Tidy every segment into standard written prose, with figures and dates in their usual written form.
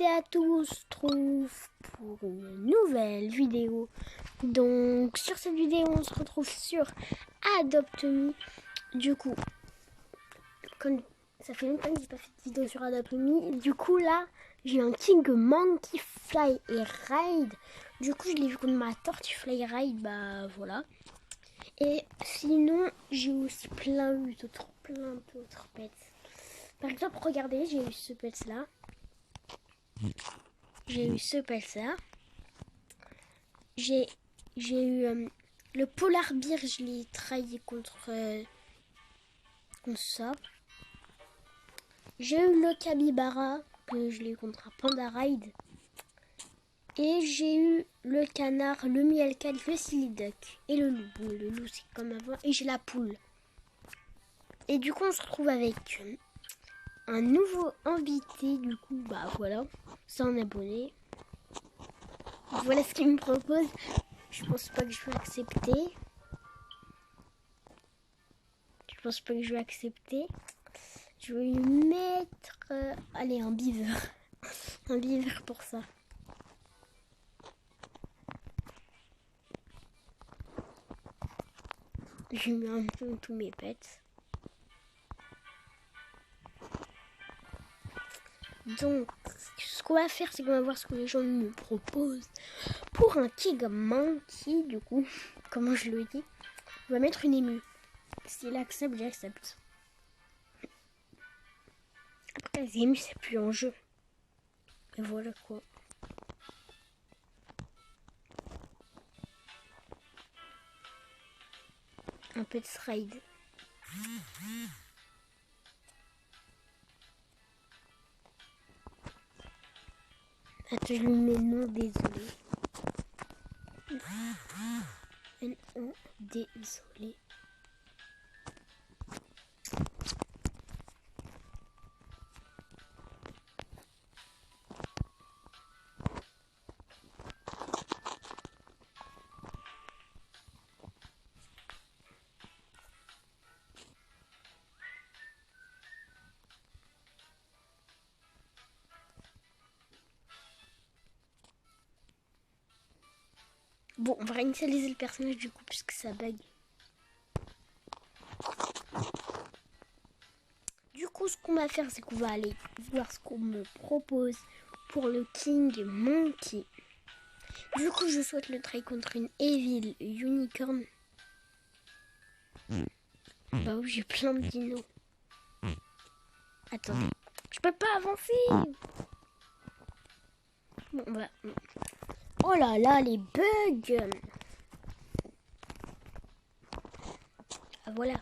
et à tous, on se retrouve pour une nouvelle vidéo. Donc sur cette vidéo on se retrouve sur Adopt Me. Du coup, comme ça fait longtemps que j'ai pas fait de vidéo sur Adopt Me, du coup là j'ai un King Monkey Fly et Ride. Du coup je l'ai vu comme ma tortue Fly Ride, bah voilà. Et sinon j'ai aussi plein d'autres pets. Par exemple, regardez, j'ai eu ce pet là. J'ai eu le polar bear, je l'ai trahi contre ça. J'ai eu le capybara, que je l'ai eu contre un panda ride. Et j'ai eu le canard, le mielcan, le silly duck et le loup. Bon, le loup c'est comme avant. Et j'ai la poule. Et du coup on se retrouve avec un nouveau invité. Du coup bah voilà, c'est un abonné. Voilà ce qu'il me propose. Je pense pas que je vais accepter. Je vais lui mettre allez, un beaver. Un beaver pour ça. Je mets un peu tous mes pets. Donc, ce qu'on va faire, c'est qu'on va voir ce que les gens me proposent. Pour un King Monkey, du coup, comment je le dis, on va mettre une émue. S'il accepte, j'accepte. Après, les émus, c'est plus en jeu. Et voilà quoi. Un peu de ride. Attends, je lui mets non, désolé. Non, désolé. Bon, on va réinitialiser le personnage du coup puisque ça bug. Du coup, ce qu'on va faire, c'est qu'on va aller voir ce qu'on me propose pour le King Monkey. Du coup, je souhaite le try contre une Evil Unicorn. Bah oui, j'ai plein de dinos. Attendez, je peux pas avancer. Bon, voilà. Oh là là, les bugs. Ah, voilà.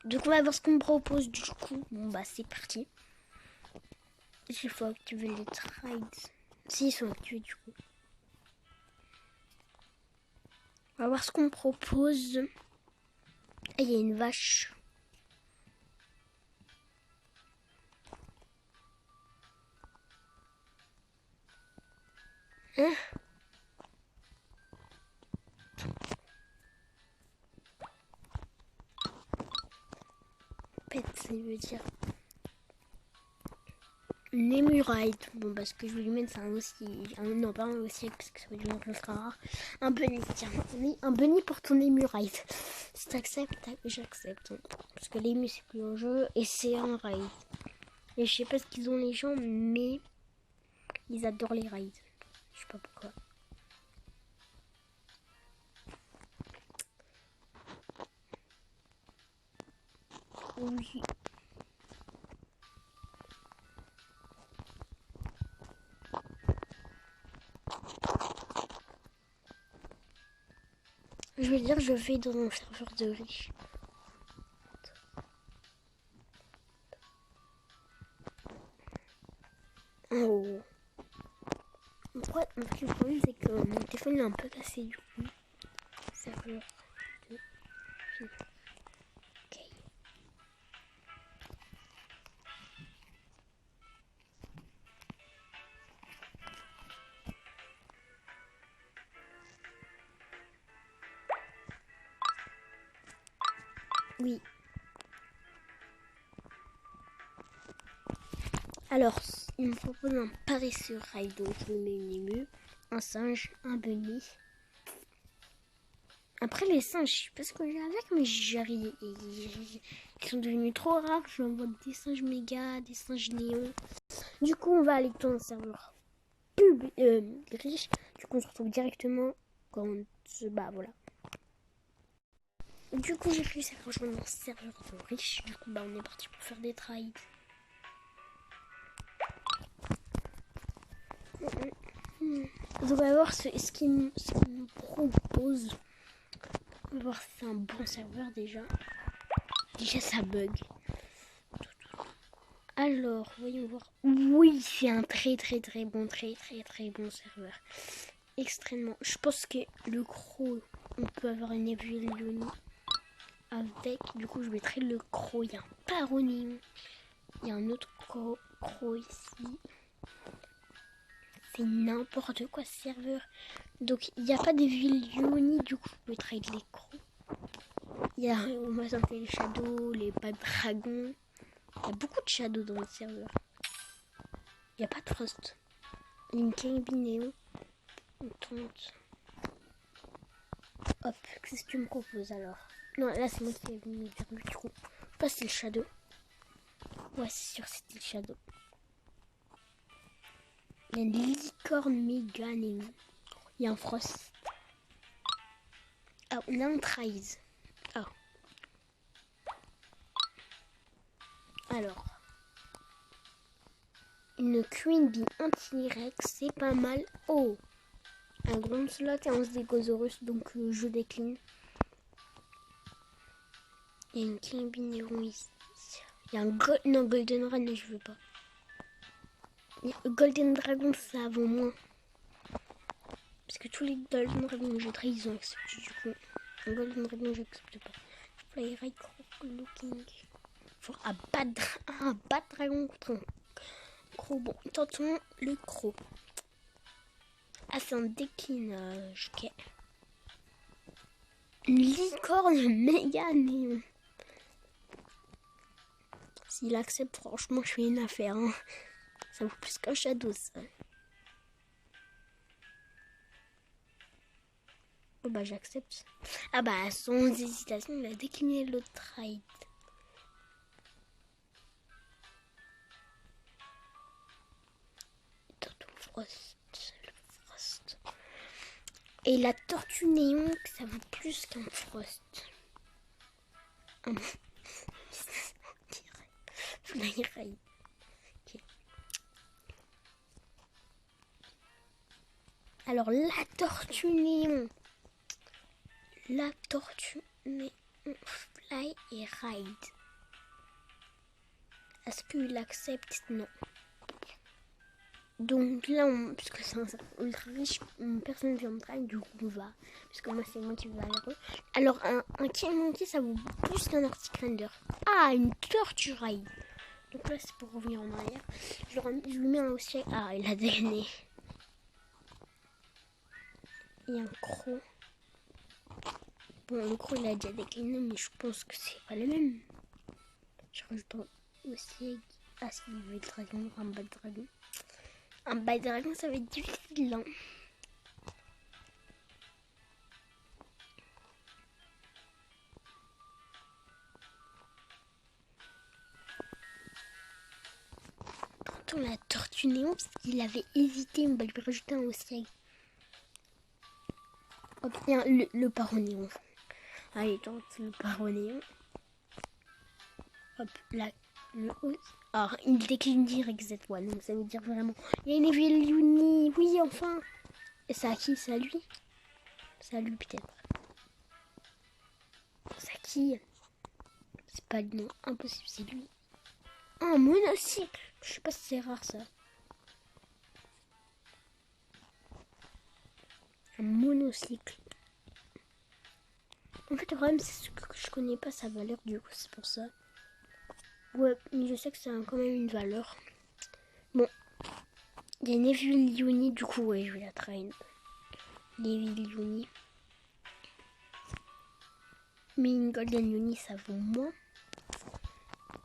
Donc on va voir ce qu'on me propose du coup. Bon bah c'est parti. Il faut activer les trades. Si, ils sont activés du coup. On va voir ce qu'on me propose. Ah, il y a une vache. Hein? Pète, ça veut dire. Une émuride. Bon, parce que je vais lui mettre, c'est un aussi. Non, pas un aussi, parce que ça veut dire que ce sera rare. Un bunny, tiens. Un bunny pour ton émuride. Si t'acceptes, j'accepte. Parce que l'ému, c'est plus en jeu. Et c'est un raid. Et je sais pas ce qu'ils ont les gens, mais ils adorent les raids. Je sais pas pourquoi. Oui. Je veux dire, je vais dans un serveur de riche. Oh. Pourquoi? En fait, le problème, c'est que mon téléphone est un peu cassé du coup. Serveur de riche. Ok. Oui. Alors, il me propose un paresseux rail, donc je mets une émue, un singe, un bunny. Après les singes, je sais pas ce que j'ai avec, mais ils sont devenus trop rares. Je vois des singes méga, des singes néons. Du coup, on va aller dans un serveur riche. Du coup, on se retrouve directement quand bah voilà. Du coup, j'ai réussi à rejoindre un serveur riche. Du coup, bah on est parti pour faire des trades. Donc on va voir ce qu'il me propose. On va voir si c'est un bon serveur déjà. Déjà ça bug. Alors, voyons voir. Oui, c'est un très bon serveur. Extrêmement. Je pense que le croc, on peut avoir une évolution avec. Du coup, je mettrai le croc. Il y a un paronium. Il y a un autre croc ici. C'est n'importe quoi ce serveur. Donc il n'y a pas des villes Yoni, du coup je mettrai les crocs. On va sortir les shadows, les bad dragons. Il y a beaucoup de shadows dans le serveur. Il n'y a pas de frost. Il y a une Kingbinéon. On tente. Hop, qu'est-ce que tu me proposes alors? Non, là c'est moi qui ai mis vers le trou. Je sais pas si c'est le shadow. Ouais, c'est sûr c'était le shadow. Il y a une licorne méga néon. Il y a un frost. Ah, on a un trise. Ah. Alors. Une Queen Bee anti-rex, c'est pas mal. Oh. Un grand slot et un Stegosaurus, donc je décline. Il y a une King Bee néon ici. Il y a un Golden Run, je veux pas. Golden Dragon, ça vaut moins. Parce que tous les Golden Dragons que je traite, ils ont accepté du coup. Un Golden Dragon, j'accepte pas. Fly Right Looking. Faut un bad dragon contre un croc. Bon, tentons le croc. Ah, c'est un déclinage. Ok. Une licorne méga néon. S'il accepte, franchement, je fais une affaire. Hein. Ça vaut plus qu'un shadow, ça. Oh bah j'accepte. Ah bah sans hésitation, il a décliné l'autre trade. Le frost. Et la tortue néon, ça vaut plus qu'un frost. Fly Ride. Okay. Alors la tortue néon. La tortue néon. Fly et Ride. Est-ce qu'il accepte? Non. Donc là, puisque c'est un ultra riche, personne ne vient me traiter, du coup on va. Parce que moi c'est moi qui vais vers eux. Alors un King Monkey, ça vaut plus qu'un Arctic Render. Ah, une tortue Ride. Donc là c'est pour revenir en arrière. Je lui mets un aussi. Ah, il a dégainé. Il y a un croc. Bon, le croc il a déjà décliné, mais je pense que c'est pas le même. Je rajoute aussi. Ah, si, il veut le dragon, un bad dragon. Un bad dragon, ça va être difficile. Hein. Tantôt la tortue néon, parce qu'il avait hésité, on va lui rajouter un aussi. Hop, bien le paron-néon. Allez, tente le paron-néon. Hop, là, le haut. Alors, il décline direct cette fois, donc ça veut dire vraiment. Il y a une Evilunie, oui, enfin. Et c'est à qui? C'est à lui? C'est à lui, peut-être. C'est à qui? C'est pas lui, non, impossible, c'est lui. Ah, un monocycle. Je sais pas si c'est rare, ça. Un monocycle. En fait, le problème, c'est que je connais pas sa valeur, du coup, c'est pour ça. Ouais, mais je sais que ça a quand même une valeur. Bon. Il y a une Evilunie, du coup, ouais, je vais la traîner. L'Evilunie. Mais une Golden Uni, ça vaut moins.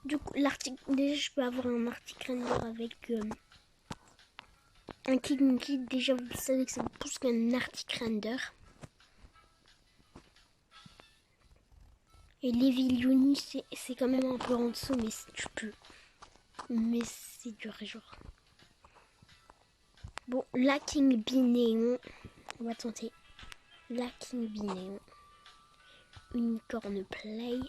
Du coup, déjà, je peux avoir un Arctic Render avec Un King Kid, déjà vous savez que c'est plus qu'un Arctic Render. Et l'Evil Uni, c'est quand même un peu en dessous, mais tu peux. Mais c'est dur, genre. Bon, la King Bee Néon. On va tenter. La King Bee Néon. Unicorn Play.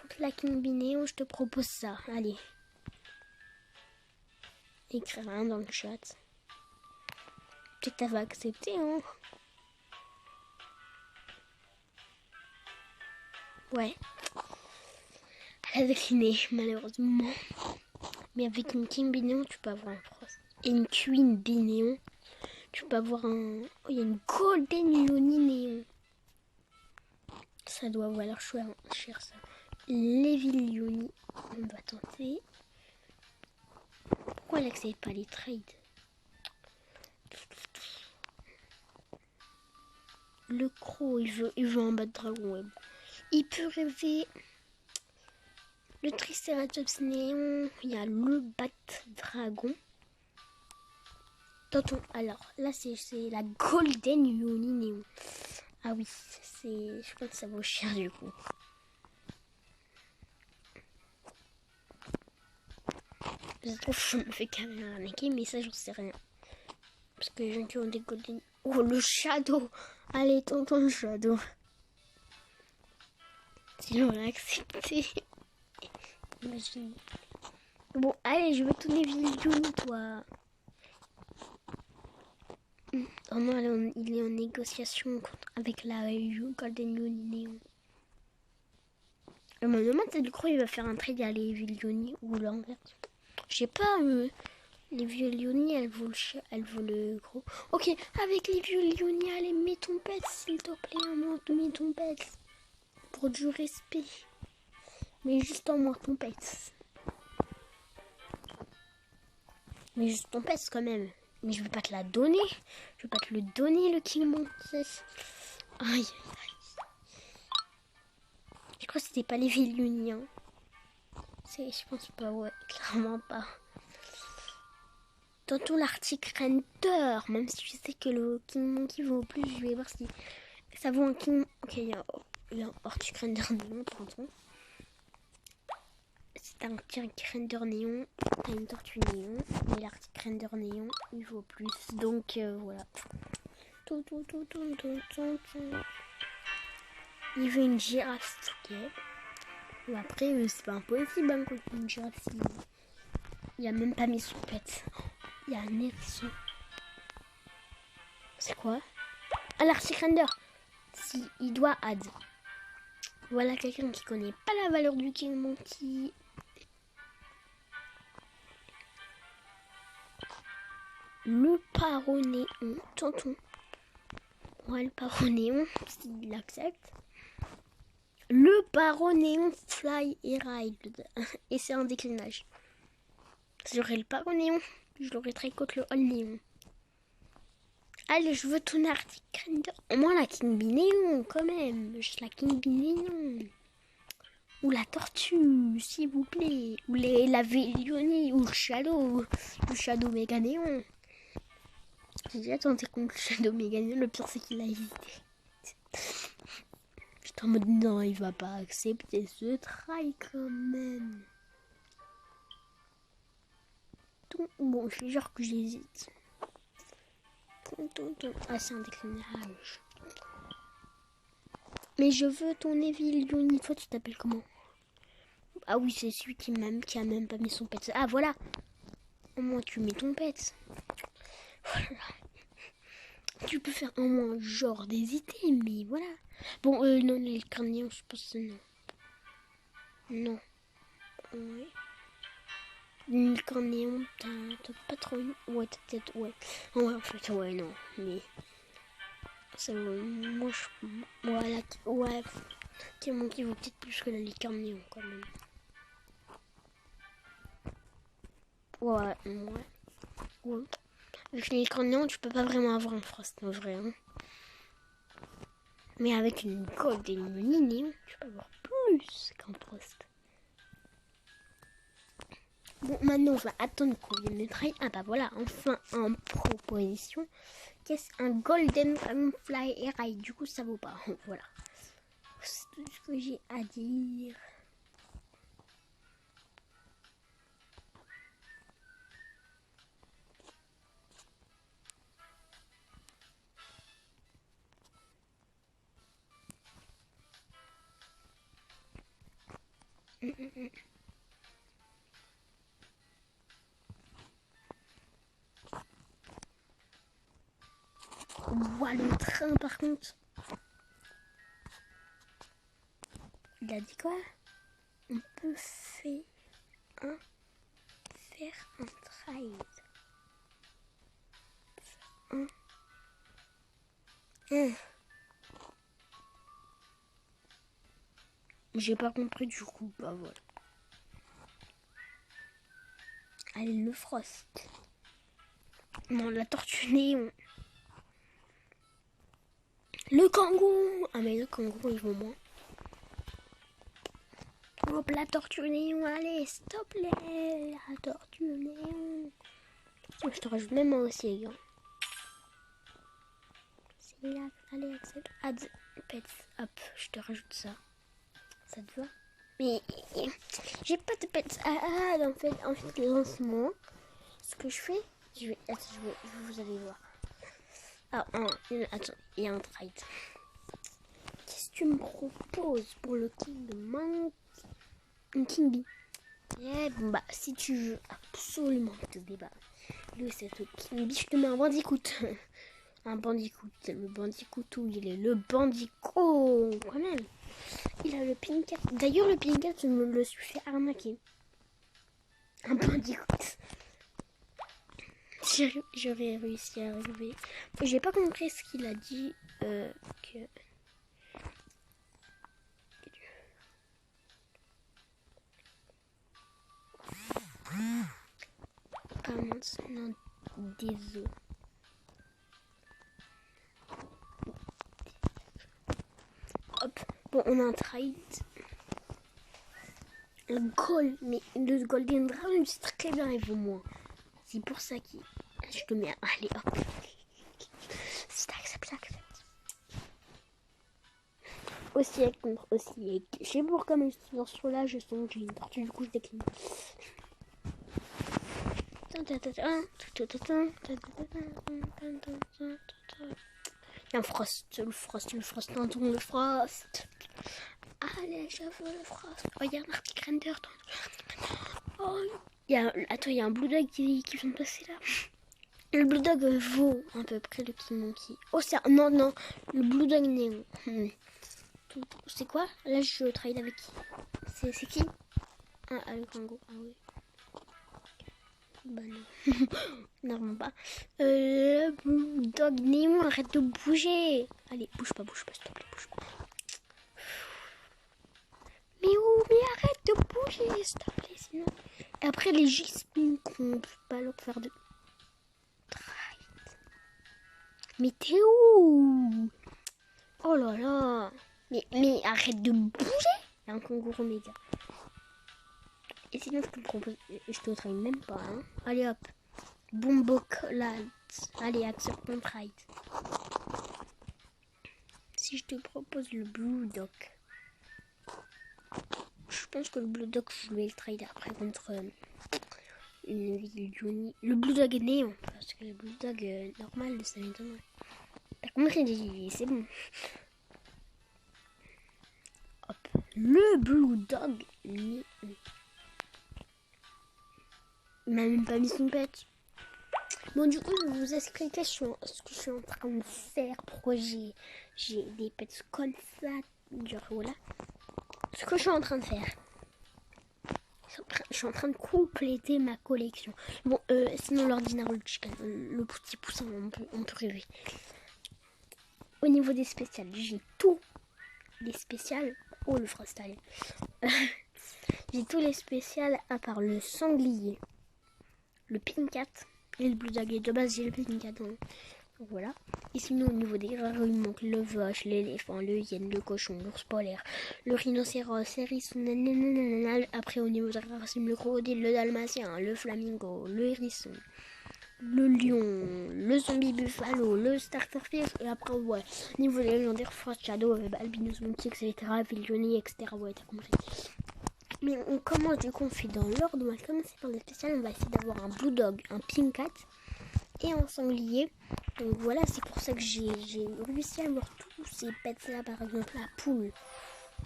Contre la King Bee Néon, je te propose ça. Allez. Écrire un dans le chat. Peut-être qu'elle va accepter, hein. Ouais. Elle a décliné, malheureusement. Mais avec une King Bee Néon, tu peux avoir un Frost. Et une Queen Bee Néon, tu peux avoir un... Oh, il y a une Golden Uni Néon. Ça doit valoir cher, ça. L'Evil Uni, on va tenter. Pourquoi elle n'accepte pas les trades? Le Croc, il veut un bas de dragon. Ouais. Il peut rêver. Le Triceratops Néon, il y a le bat dragon. Tonton, alors là c'est la Golden Uni Néon. Ah oui, je pense que ça vaut cher du coup. Je trouve que je me fais carrément arnaquer, mais ça j'en sais rien. Parce que les gens qui ont des Golden... Oh, le Shadow. Allez, tonton, le Shadow. Sinon, on l'a accepté. Imagine. Bon, allez, je veux tourner Uni, toi. Oh non, il est en négociation avec la Golden Uni Néon. Je me demande si du coup il va faire un trade à l'Evil Uni ou l'inverse. Je sais pas, les vieux Uni, elle vaut le gros. Ok, avec les vieux Uni, allez, mets ton pet, s'il te plaît, en moins, mets ton pet. Pour du respect. Mais juste en moins ton pet. Mais juste ton pet quand même. Mais je vais pas te la donner. Je vais pas te le donner, le King Monkey. Aïe. Je crois que c'était pas les vieux Uni. Hein. Je pense pas, ouais, clairement pas. Tantôt l'Arctic Render, même si je sais que le King Monkey vaut plus, je vais voir si ça vaut un King. Ok, il y a un Arctic Render néon, pardon. C'est un Arctic Render néon, t'as une tortue néon, mais l'Arctic Render néon, il vaut plus. Donc voilà. Il veut une girafe, ok. Ou après, c'est pas impossible hein, contre une girafe. Il a même pas mis son pet. Il y a un hérisson. C'est quoi? Ah, l'Arctic Render. Si, il doit add. Voilà quelqu'un qui connaît pas la valeur du King Monkey. Le Paronéon. Tonton. Ouais, le Paronéon, s'il accepte. Le Paronéon Fly et Ride. Et c'est un déclinage. Si j'aurais le Paronéon, je l'aurais très contre le All Néon. Allez, je veux ton Arctic Render. Au moins la King Bee Néon, quand même. Juste la King Bee Néon. Ou la tortue, s'il vous plaît. Ou la Vélioni, ou le Shadow. Le Shadow Méga Néon. J'ai déjà tenté contre le Shadow Méga Néon. Le pire, c'est qu'il a hésité. J'étais en mode, non, il va pas accepter ce try quand même. Donc, bon, je suis genre que j'hésite. Ah, c'est un déclinage. Mais je veux ton Evil Uni. Toi, tu t'appelles comment? Ah oui, c'est celui qui a même pas mis son pet. Ah, voilà. Au moins, tu mets ton pet. Voilà. Tu peux faire au moins genre d'hésiter, mais voilà. Bon, non, les carnions, je pense que non. Non. Ouais. Le carnion, t'as pas trop... Ouais, t'as peut-être... Ouais. Ouais, en fait, ouais, non. Mais... Ça vaut... Moi, je... Voilà. Ouais. King Monkey vaut peut-être plus que la licorne quand même. Ouais, ouais. Avec les licornes tu peux pas vraiment avoir un Frost, en vrai. Hein. Mais avec une Golden Uni, tu peux avoir plus qu'un Frost. Bon, maintenant, on va attendre qu'on vienne le trail. Ah bah voilà, enfin, en proposition. Qu'est-ce un Golden Dragonfly Airride? Du coup, ça vaut pas. Voilà. C'est tout ce que j'ai à dire. Ouah, le train, par contre. Il a dit quoi? On peut faire un trade. J'ai pas compris du coup. Bah voilà. Allez, le Frost. Non, la tortue néon. Le kangourou. Ah mais le kangourou, ils vont moins. Hop, la tortue néon. Allez, stop les. La tortue néon. Je te rajoute même moi aussi, les gars. C'est là. Allez, accepte. Add pets. Hop, je te rajoute ça. Ça te va? Mais j'ai pas de pets à add en fait lancement. Ce que je fais, vous allez voir. Ah, attends, il y a un trade. Qu'est-ce que tu me proposes pour le King Bee? Eh bon bah si tu veux absolument te débattre de cette King Bee, je te mets un bandicoot. Un bandicoot, le bandicoot où il est le bandicoot quand même. Il a le pink cat. D'ailleurs le pink cat je me le suis fait arnaquer. Un bandicoot. J'aurais réussi à arriver. J'ai pas compris ce qu'il a dit que. Pas maintenant des os. Hop, bon on a un trade. Le gold, mais le Golden Dragon c'est très bien, il vaut moins. C'est pour ça que je te mets. Allez hop. Si t'acceptes, j'accepte. Aussi avec contre aussi avec. Je sais pourquoi mais sur là je sens que j'ai une tortue du coup je décline. Il y a un Frost, le Frost, tendons le Frost. Allez, je veux le Frost. Oh, il y a un Arctic Render. Oh, il y a un Blue Dog qui vient de passer là. Le Blue Dog vaut à peu près le King Monkey. Oh, non, le Blue Dog néon. C'est quoi? Là, je trade avec qui? C'est qui? Ah, le Kango. Ah oui. Bah non. Non, pas. Le Blue Dog néon, arrête de bouger. Allez, bouge pas, s'il te plaît, bouge pas. Mais arrête de bouger, s'il te plaît, sinon. Et après, les G-Spin qu'on peut pas leur faire de. Mais t'es où? Oh là là. Mais arrête de bouger. Il y a un kangourou méga. Et sinon, je te propose. Je te traîne même pas. Hein. Allez hop. Bombo Clat. Allez, accepte mon trade. Si je te propose le Blue Dog. Je pense que le Blue Dog, je vais le trade après contre une ville. Le Blue Dog est néon. Parce que le Blue Dog normal, ça m'étonne. Par contre, c'est bon. Hop. Le Blue Dog néon. Il m'a même pas mis son pet. Bon, du coup, je vais vous expliquer ce que je suis en train de faire. Pourquoi j'ai des pets comme ça. Genre, voilà. Ce que je suis en train de faire. Je suis en train de compléter ma collection. Bon, sinon, l'ordinaire, le petit poussin, on peut rêver. Au niveau des spéciales, j'ai tous les spéciales. Oh, le freestyle. J'ai tous les spéciales à part le sanglier. Le pink cat et le blue dog. Et de base, j'ai le pink cat. Hein. Voilà. Et sinon, au niveau des rares, il manque le vache, l'éléphant, le hyène, le cochon, l'ours polaire, le rhinocéros, l'hérisson, nanana. Après, au niveau des rares, le crocodile, le dalmatien, le flamingo, le hérisson, le lion, le zombie buffalo, le starterfish. Et après, ouais, au niveau des légendaires, Frost Shadow, albinos monkey, etc., Vilioni, etc. Ouais, t'as compris. Mais on commence, du coup, on fait dans l'ordre. On va commencer par le spécial. On va essayer d'avoir un blue dog, un pink cat et un sanglier. Donc voilà, c'est pour ça que j'ai réussi à avoir tous ces pets là. Par exemple la poule,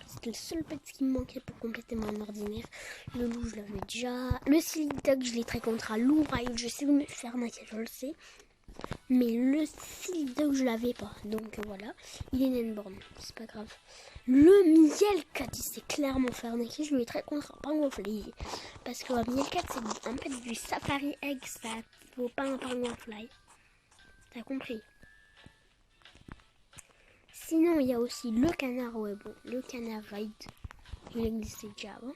c'était le seul pet qui me manquait pour compléter mon ordinaire. Le loup, je l'avais déjà. Le silly dog, je l'ai très contre un loup rail. Je sais où me faire naquer, je le sais, mais le silly dog, je l'avais pas. Donc voilà, il est nainborn, c'est pas grave. Le miel cat, il s'est clairement fait arnaquer. Je lui ai très contre un pingouin fly, parce que miel cat, c'est un peu du safari egg, ça vaut pas un pingouin fly. T'as compris? Sinon, il y a aussi le canard, ouais bon, le canard ride, il existait déjà avant.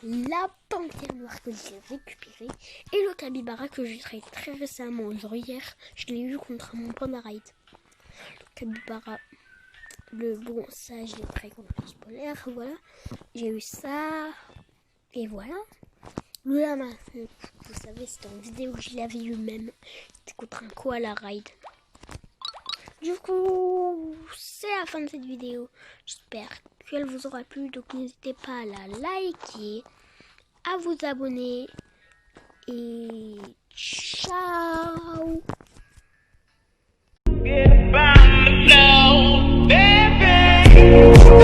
La panthère noire que j'ai récupérée. Et le capybara que j'ai traité très récemment, genre hier, je l'ai eu contre mon panda ride. Le capybara, bon, ça je l'ai pris contre l'ours polaire, voilà. J'ai eu ça, et voilà. Le lama, vous savez, c'était en vidéo que je l'avais eu même. C'était contre un koala ride. Du coup, c'est la fin de cette vidéo. J'espère qu'elle vous aura plu. Donc n'hésitez pas à la liker, à vous abonner. Et ciao! Goodbye now, baby.